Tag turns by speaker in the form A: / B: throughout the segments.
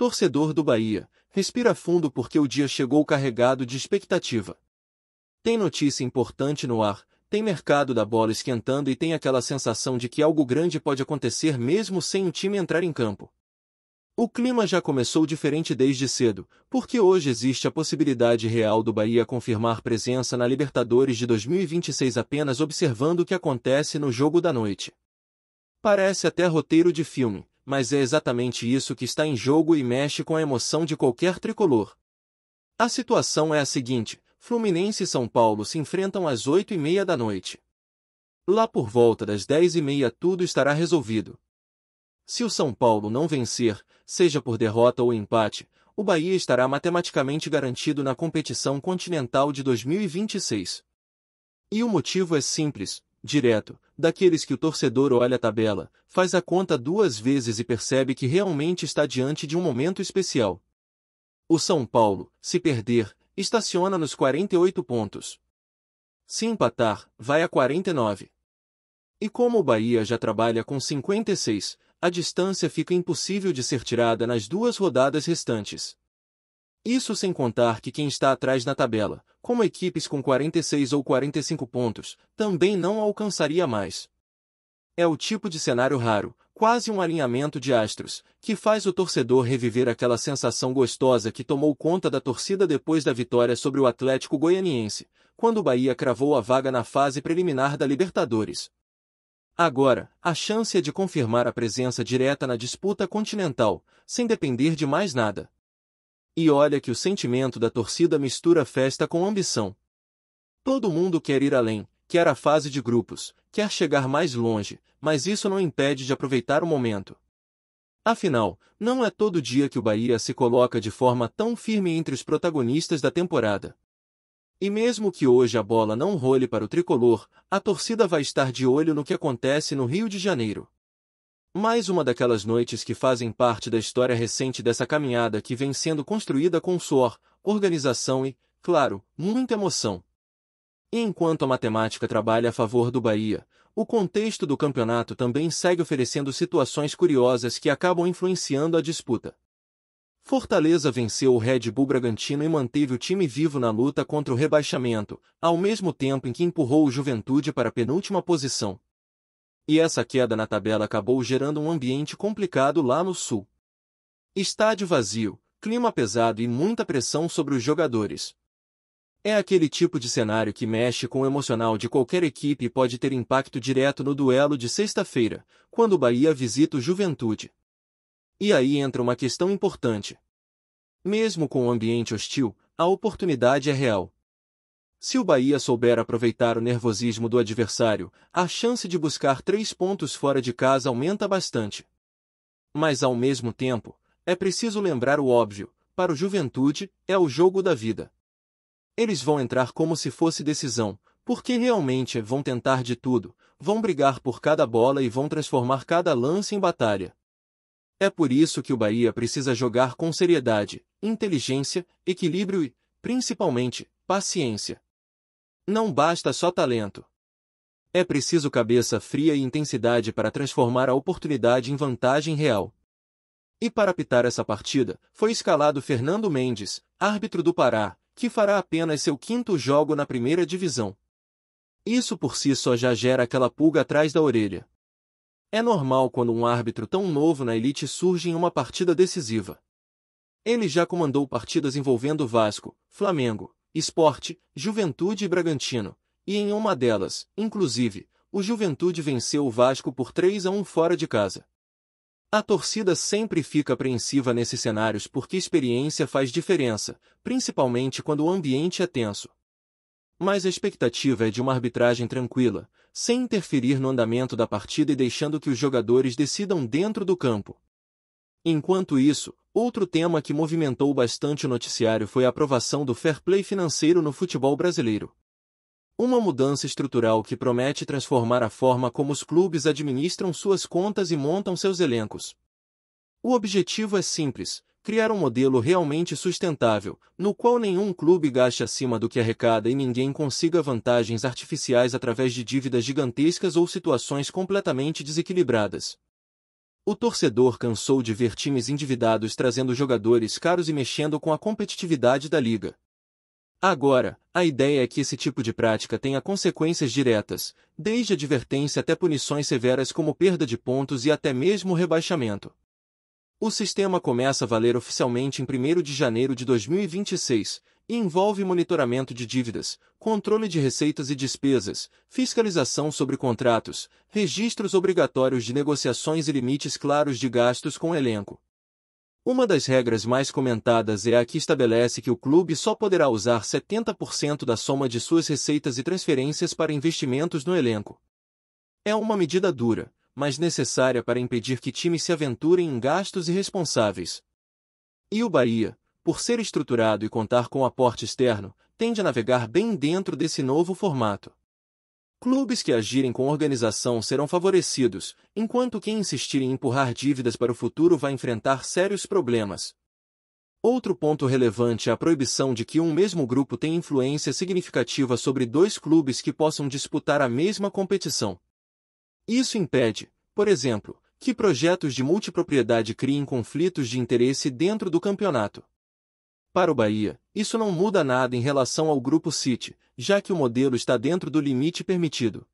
A: Torcedor do Bahia, respira fundo porque o dia chegou carregado de expectativa. Tem notícia importante no ar, tem mercado da bola esquentando e tem aquela sensação de que algo grande pode acontecer mesmo sem o time entrar em campo. O clima já começou diferente desde cedo, porque hoje existe a possibilidade real do Bahia confirmar presença na Libertadores de 2026 apenas observando o que acontece no jogo da noite. Parece até roteiro de filme, mas é exatamente isso que está em jogo e mexe com a emoção de qualquer tricolor. A situação é a seguinte: Fluminense e São Paulo se enfrentam às 8h30 da noite. Lá por volta das 10h30 tudo estará resolvido. Se o São Paulo não vencer, seja por derrota ou empate, o Bahia estará matematicamente garantido na competição continental de 2026. E o motivo é simples, direto, daqueles que o torcedor olha a tabela, faz a conta 2 vezes e percebe que realmente está diante de um momento especial. O São Paulo, se perder, estaciona nos 48 pontos. Se empatar, vai a 49. E como o Bahia já trabalha com 56, a distância fica impossível de ser tirada nas 2 rodadas restantes. Isso sem contar que quem está atrás na tabela, como equipes com 46 ou 45 pontos, também não alcançaria mais. É o tipo de cenário raro, quase um alinhamento de astros, que faz o torcedor reviver aquela sensação gostosa que tomou conta da torcida depois da vitória sobre o Atlético Goianiense, quando o Bahia cravou a vaga na fase preliminar da Libertadores. Agora, a chance é de confirmar a presença direta na disputa continental, sem depender de mais nada. E olha que o sentimento da torcida mistura festa com ambição. Todo mundo quer ir além, quer a fase de grupos, quer chegar mais longe, mas isso não impede de aproveitar o momento. Afinal, não é todo dia que o Bahia se coloca de forma tão firme entre os protagonistas da temporada. E mesmo que hoje a bola não role para o tricolor, a torcida vai estar de olho no que acontece no Rio de Janeiro. Mais uma daquelas noites que fazem parte da história recente dessa caminhada que vem sendo construída com suor, organização e, claro, muita emoção. E enquanto a matemática trabalha a favor do Bahia, o contexto do campeonato também segue oferecendo situações curiosas que acabam influenciando a disputa. Fortaleza venceu o Red Bull Bragantino e manteve o time vivo na luta contra o rebaixamento, ao mesmo tempo em que empurrou o Juventude para a penúltima posição. E essa queda na tabela acabou gerando um ambiente complicado lá no Sul. Estádio vazio, clima pesado e muita pressão sobre os jogadores. É aquele tipo de cenário que mexe com o emocional de qualquer equipe e pode ter impacto direto no duelo de sexta-feira, quando o Bahia visita o Juventude. E aí entra uma questão importante. Mesmo com o ambiente hostil, a oportunidade é real. Se o Bahia souber aproveitar o nervosismo do adversário, a chance de buscar 3 pontos fora de casa aumenta bastante. Mas ao mesmo tempo, é preciso lembrar o óbvio: para o Juventude, é o jogo da vida. Eles vão entrar como se fosse decisão, porque realmente vão tentar de tudo, vão brigar por cada bola e vão transformar cada lance em batalha. É por isso que o Bahia precisa jogar com seriedade, inteligência, equilíbrio e, principalmente, paciência. Não basta só talento. É preciso cabeça fria e intensidade para transformar a oportunidade em vantagem real. E para apitar essa partida, foi escalado Fernando Mendes, árbitro do Pará, que fará apenas seu 5º jogo na primeira divisão. Isso por si só já gera aquela pulga atrás da orelha. É normal quando um árbitro tão novo na elite surge em uma partida decisiva. Ele já comandou partidas envolvendo Vasco, Flamengo, Sport, Juventude e Bragantino, e em uma delas, inclusive, o Juventude venceu o Vasco por 3-1 fora de casa. A torcida sempre fica apreensiva nesses cenários porque experiência faz diferença, principalmente quando o ambiente é tenso. Mas a expectativa é de uma arbitragem tranquila, sem interferir no andamento da partida e deixando que os jogadores decidam dentro do campo. Enquanto isso, outro tema que movimentou bastante o noticiário foi a aprovação do fair play financeiro no futebol brasileiro. Uma mudança estrutural que promete transformar a forma como os clubes administram suas contas e montam seus elencos. O objetivo é simples: criar um modelo realmente sustentável, no qual nenhum clube gaste acima do que arrecada e ninguém consiga vantagens artificiais através de dívidas gigantescas ou situações completamente desequilibradas. O torcedor cansou de ver times endividados trazendo jogadores caros e mexendo com a competitividade da liga. Agora, a ideia é que esse tipo de prática tenha consequências diretas, desde advertência até punições severas como perda de pontos e até mesmo rebaixamento. O sistema começa a valer oficialmente em 1º de janeiro de 2026, e envolve monitoramento de dívidas, controle de receitas e despesas, fiscalização sobre contratos, registros obrigatórios de negociações e limites claros de gastos com o elenco. Uma das regras mais comentadas é a que estabelece que o clube só poderá usar 70% da soma de suas receitas e transferências para investimentos no elenco. É uma medida dura, mas necessária para impedir que times se aventurem em gastos irresponsáveis. E o Bahia, por ser estruturado e contar com aporte externo, tende a navegar bem dentro desse novo formato. Clubes que agirem com organização serão favorecidos, enquanto quem insistir em empurrar dívidas para o futuro vai enfrentar sérios problemas. Outro ponto relevante é a proibição de que um mesmo grupo tenha influência significativa sobre dois clubes que possam disputar a mesma competição. Isso impede, por exemplo, que projetos de multipropriedade criem conflitos de interesse dentro do campeonato. Para o Bahia, isso não muda nada em relação ao Grupo City, já que o modelo está dentro do limite permitido.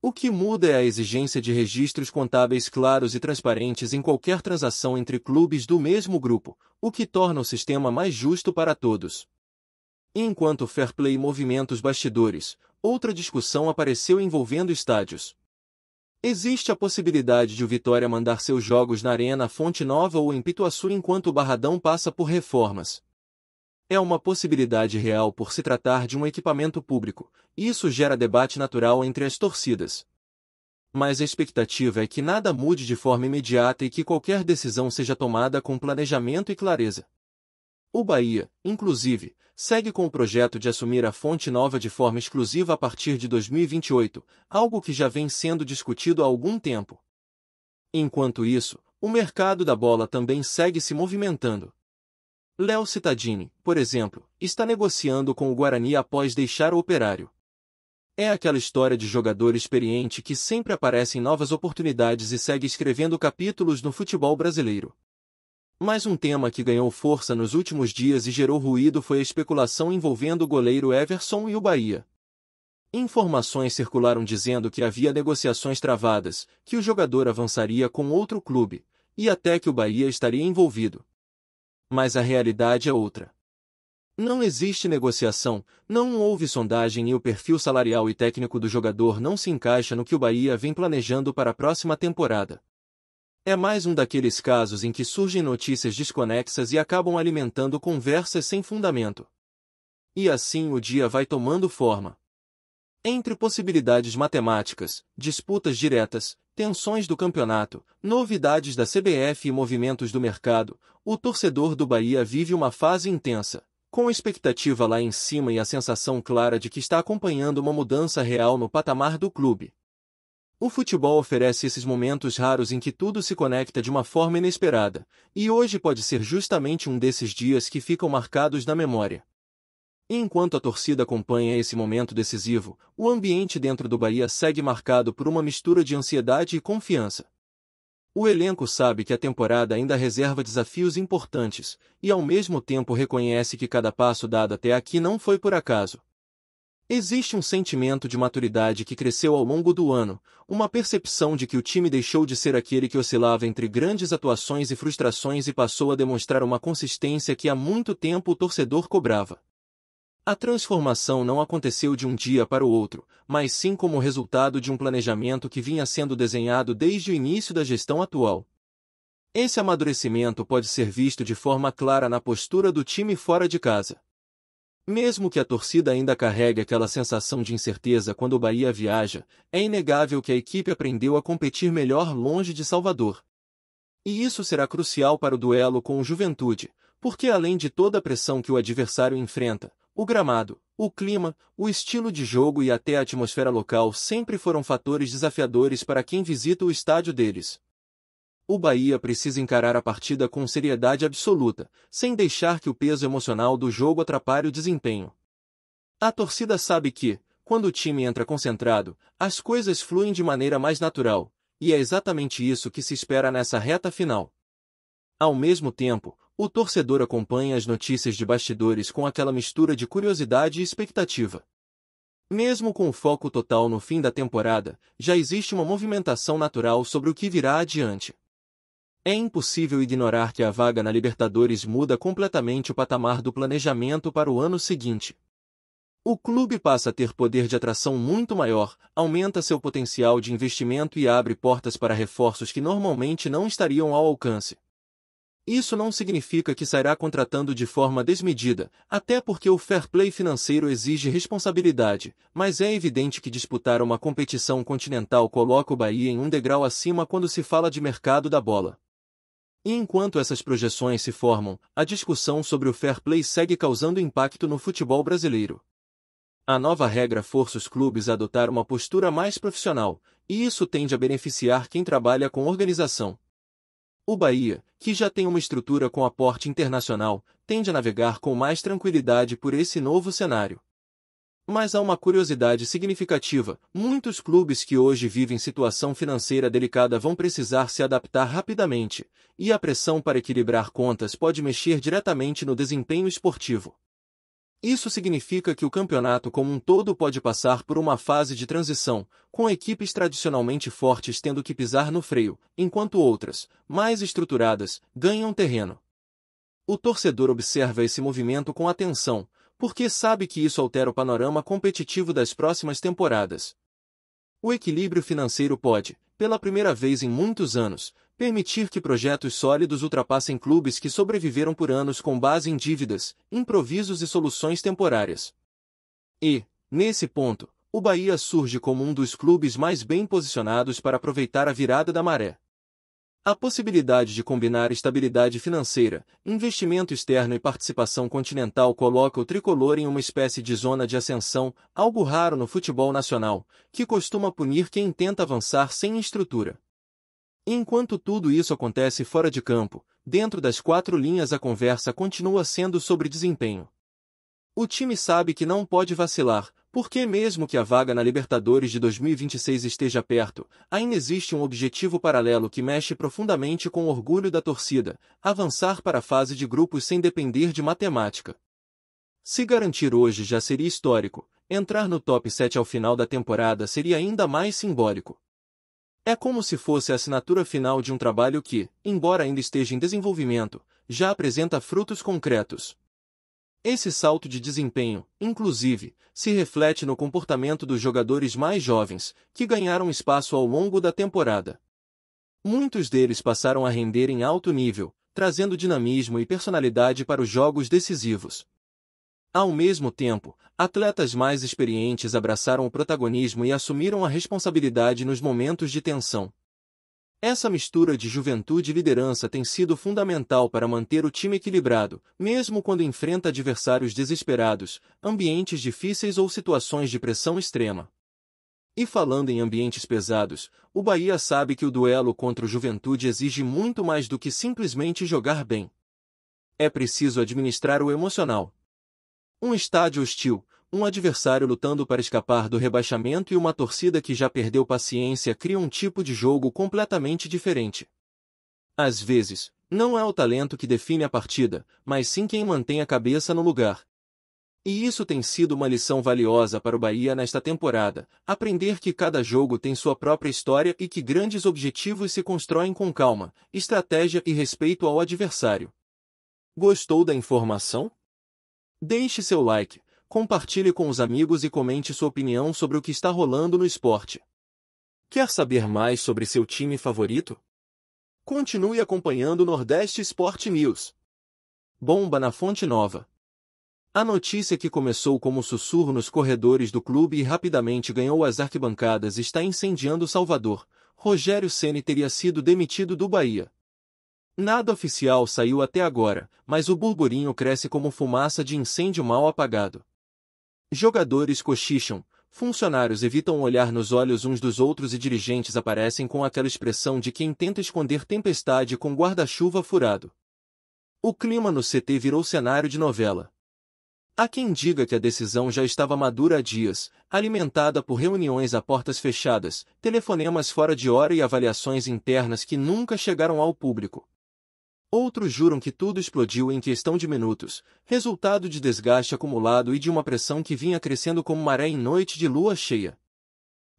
A: O que muda é a exigência de registros contábeis claros e transparentes em qualquer transação entre clubes do mesmo grupo, o que torna o sistema mais justo para todos. Enquanto o fair play movimenta os bastidores, outra discussão apareceu envolvendo estádios. Existe a possibilidade de o Vitória mandar seus jogos na Arena Fonte Nova ou em Pituaçu enquanto o Barradão passa por reformas. É uma possibilidade real por se tratar de um equipamento público, e isso gera debate natural entre as torcidas. Mas a expectativa é que nada mude de forma imediata e que qualquer decisão seja tomada com planejamento e clareza. O Bahia, inclusive, segue com o projeto de assumir a Fonte Nova de forma exclusiva a partir de 2028, algo que já vem sendo discutido há algum tempo. Enquanto isso, o mercado da bola também segue se movimentando. Léo Cittadini, por exemplo, está negociando com o Guarani após deixar o Operário. É aquela história de jogador experiente que sempre aparece em novas oportunidades e segue escrevendo capítulos no futebol brasileiro. Mais um tema que ganhou força nos últimos dias e gerou ruído foi a especulação envolvendo o goleiro Everson e o Bahia. Informações circularam dizendo que havia negociações travadas, que o jogador avançaria com outro clube, e até que o Bahia estaria envolvido. Mas a realidade é outra. Não existe negociação, não houve sondagem e o perfil salarial e técnico do jogador não se encaixa no que o Bahia vem planejando para a próxima temporada. É mais um daqueles casos em que surgem notícias desconexas e acabam alimentando conversas sem fundamento. E assim o dia vai tomando forma. Entre possibilidades matemáticas, disputas diretas, tensões do campeonato, novidades da CBF e movimentos do mercado, o torcedor do Bahia vive uma fase intensa, com expectativa lá em cima e a sensação clara de que está acompanhando uma mudança real no patamar do clube. O futebol oferece esses momentos raros em que tudo se conecta de uma forma inesperada, e hoje pode ser justamente um desses dias que ficam marcados na memória. E enquanto a torcida acompanha esse momento decisivo, o ambiente dentro do Bahia segue marcado por uma mistura de ansiedade e confiança. O elenco sabe que a temporada ainda reserva desafios importantes, e ao mesmo tempo reconhece que cada passo dado até aqui não foi por acaso. Existe um sentimento de maturidade que cresceu ao longo do ano, uma percepção de que o time deixou de ser aquele que oscilava entre grandes atuações e frustrações e passou a demonstrar uma consistência que há muito tempo o torcedor cobrava. A transformação não aconteceu de um dia para o outro, mas sim como resultado de um planejamento que vinha sendo desenhado desde o início da gestão atual. Esse amadurecimento pode ser visto de forma clara na postura do time fora de casa. Mesmo que a torcida ainda carregue aquela sensação de incerteza quando o Bahia viaja, é inegável que a equipe aprendeu a competir melhor longe de Salvador. E isso será crucial para o duelo com o Juventude, porque além de toda a pressão que o adversário enfrenta, o gramado, o clima, o estilo de jogo e até a atmosfera local sempre foram fatores desafiadores para quem visita o estádio deles. O Bahia precisa encarar a partida com seriedade absoluta, sem deixar que o peso emocional do jogo atrapalhe o desempenho. A torcida sabe que, quando o time entra concentrado, as coisas fluem de maneira mais natural, e é exatamente isso que se espera nessa reta final. Ao mesmo tempo, o torcedor acompanha as notícias de bastidores com aquela mistura de curiosidade e expectativa. Mesmo com o foco total no fim da temporada, já existe uma movimentação natural sobre o que virá adiante. É impossível ignorar que a vaga na Libertadores muda completamente o patamar do planejamento para o ano seguinte. O clube passa a ter poder de atração muito maior, aumenta seu potencial de investimento e abre portas para reforços que normalmente não estariam ao alcance. Isso não significa que sairá contratando de forma desmedida, até porque o fair play financeiro exige responsabilidade, mas é evidente que disputar uma competição continental coloca o Bahia em um degrau acima quando se fala de mercado da bola. E enquanto essas projeções se formam, a discussão sobre o fair play segue causando impacto no futebol brasileiro. A nova regra força os clubes a adotar uma postura mais profissional, e isso tende a beneficiar quem trabalha com organização. O Bahia, que já tem uma estrutura com aporte internacional, tende a navegar com mais tranquilidade por esse novo cenário. Mas há uma curiosidade significativa: muitos clubes que hoje vivem situação financeira delicada vão precisar se adaptar rapidamente, e a pressão para equilibrar contas pode mexer diretamente no desempenho esportivo. Isso significa que o campeonato como um todo pode passar por uma fase de transição, com equipes tradicionalmente fortes tendo que pisar no freio, enquanto outras, mais estruturadas, ganham terreno. O torcedor observa esse movimento com atenção, porque sabe que isso altera o panorama competitivo das próximas temporadas. O equilíbrio financeiro pode, pela primeira vez em muitos anos, permitir que projetos sólidos ultrapassem clubes que sobreviveram por anos com base em dívidas, improvisos e soluções temporárias. E, nesse ponto, o Bahia surge como um dos clubes mais bem posicionados para aproveitar a virada da maré. A possibilidade de combinar estabilidade financeira, investimento externo e participação continental coloca o tricolor em uma espécie de zona de ascensão, algo raro no futebol nacional, que costuma punir quem tenta avançar sem estrutura. Enquanto tudo isso acontece fora de campo, dentro das quatro linhas a conversa continua sendo sobre desempenho. O time sabe que não pode vacilar, porque mesmo que a vaga na Libertadores de 2026 esteja perto, ainda existe um objetivo paralelo que mexe profundamente com o orgulho da torcida: avançar para a fase de grupos sem depender de matemática. Se garantir hoje já seria histórico, entrar no top 7 ao final da temporada seria ainda mais simbólico. É como se fosse a assinatura final de um trabalho que, embora ainda esteja em desenvolvimento, já apresenta frutos concretos. Esse salto de desempenho, inclusive, se reflete no comportamento dos jogadores mais jovens, que ganharam espaço ao longo da temporada. Muitos deles passaram a render em alto nível, trazendo dinamismo e personalidade para os jogos decisivos. Ao mesmo tempo, atletas mais experientes abraçaram o protagonismo e assumiram a responsabilidade nos momentos de tensão. Essa mistura de juventude e liderança tem sido fundamental para manter o time equilibrado, mesmo quando enfrenta adversários desesperados, ambientes difíceis ou situações de pressão extrema. E falando em ambientes pesados, o Bahia sabe que o duelo contra o Juventude exige muito mais do que simplesmente jogar bem. É preciso administrar o emocional. Um estádio hostil, um adversário lutando para escapar do rebaixamento e uma torcida que já perdeu paciência criam um tipo de jogo completamente diferente. Às vezes, não é o talento que define a partida, mas sim quem mantém a cabeça no lugar. E isso tem sido uma lição valiosa para o Bahia nesta temporada: aprender que cada jogo tem sua própria história e que grandes objetivos se constroem com calma, estratégia e respeito ao adversário. Gostou da informação? Deixe seu like, compartilhe com os amigos e comente sua opinião sobre o que está rolando no esporte. Quer saber mais sobre seu time favorito? Continue acompanhando o Nordeste Sport News. Bomba na Fonte Nova. A notícia que começou como sussurro nos corredores do clube e rapidamente ganhou as arquibancadas está incendiando Salvador. Rogério Ceni teria sido demitido do Bahia. Nada oficial saiu até agora, mas o burburinho cresce como fumaça de incêndio mal apagado. Jogadores cochicham, funcionários evitam olhar nos olhos uns dos outros e dirigentes aparecem com aquela expressão de quem tenta esconder tempestade com guarda-chuva furado. O clima no CT virou cenário de novela. Há quem diga que a decisão já estava madura há dias, alimentada por reuniões a portas fechadas, telefonemas fora de hora e avaliações internas que nunca chegaram ao público. Outros juram que tudo explodiu em questão de minutos, resultado de desgaste acumulado e de uma pressão que vinha crescendo como maré em noite de lua cheia.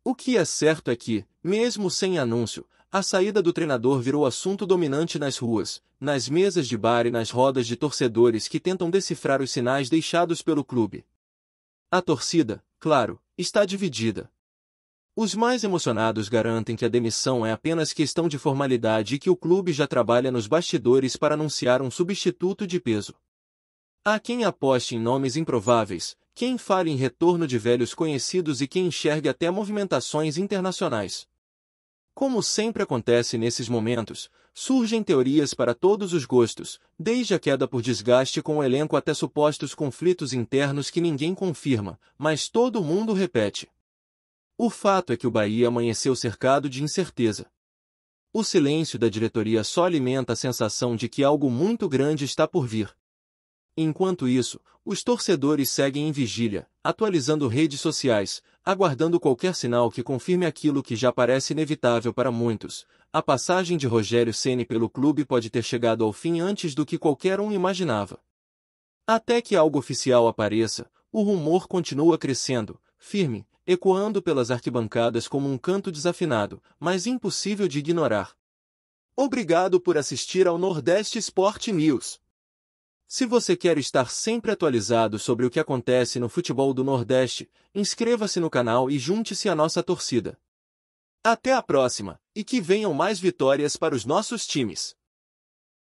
A: O que é certo é que, mesmo sem anúncio, a saída do treinador virou assunto dominante nas ruas, nas mesas de bar e nas rodas de torcedores que tentam decifrar os sinais deixados pelo clube. A torcida, claro, está dividida. Os mais emocionados garantem que a demissão é apenas questão de formalidade e que o clube já trabalha nos bastidores para anunciar um substituto de peso. Há quem aposte em nomes improváveis, quem fale em retorno de velhos conhecidos e quem enxergue até movimentações internacionais. Como sempre acontece nesses momentos, surgem teorias para todos os gostos, desde a queda por desgaste com o elenco até supostos conflitos internos que ninguém confirma, mas todo mundo repete. O fato é que o Bahia amanheceu cercado de incerteza. O silêncio da diretoria só alimenta a sensação de que algo muito grande está por vir. Enquanto isso, os torcedores seguem em vigília, atualizando redes sociais, aguardando qualquer sinal que confirme aquilo que já parece inevitável para muitos. A passagem de Rogério Ceni pelo clube pode ter chegado ao fim antes do que qualquer um imaginava. Até que algo oficial apareça, o rumor continua crescendo, firme, ecoando pelas arquibancadas como um canto desafinado, mas impossível de ignorar. Obrigado por assistir ao Nordeste Sport News. Se você quer estar sempre atualizado sobre o que acontece no futebol do Nordeste, inscreva-se no canal e junte-se à nossa torcida. Até a próxima, e que venham mais vitórias para os nossos times.